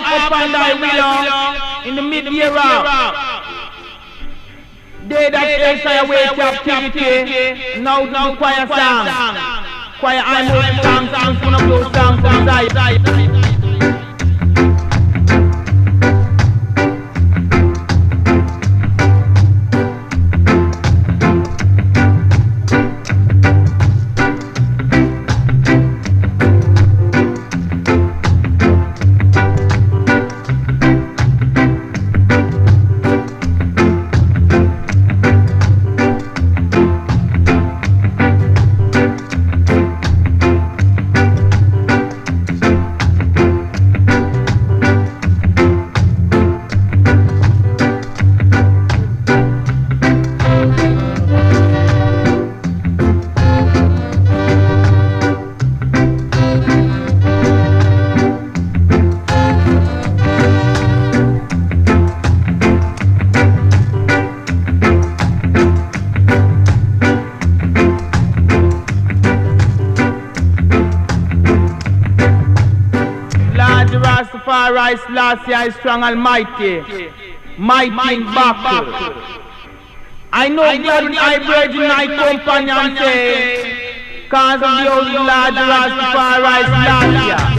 up and I willow in the mid-era. They that answer away captivity. Now the choir song. Choir I'm songs, one of those songs from Zion. Rastafari Selassie is strong and mighty in battle. I know God when I virgin my companion say, cause of the old Lord Rastafari Selassie.